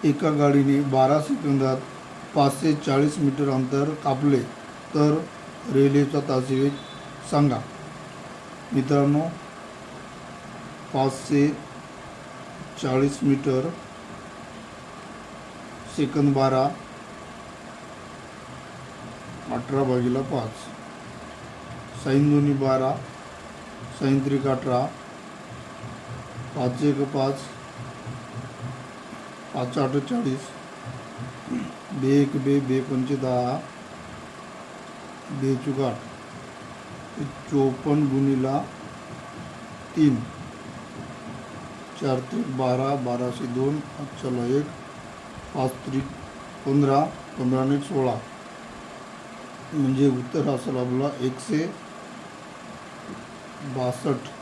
एका गाडीने 12 सेकंदात 540 मीटर अंतर कापले तर रेल्वेचा तासवेग सांगा. मित्रांनो, 540 मीटर सेकंद 12, 18/5, साइन दोन्ही 12, साइन त्रिक 18, 5 1 5, 5 8 40, 2 1 2 2 5 10, 2 चूक 8, 54 गुणिला 3, 4 त्रिक 12, 12 से 2, चला 1, 5 त्रिक 15, 15 ने 16, म्हणजे उत्तर असेल आपला 162.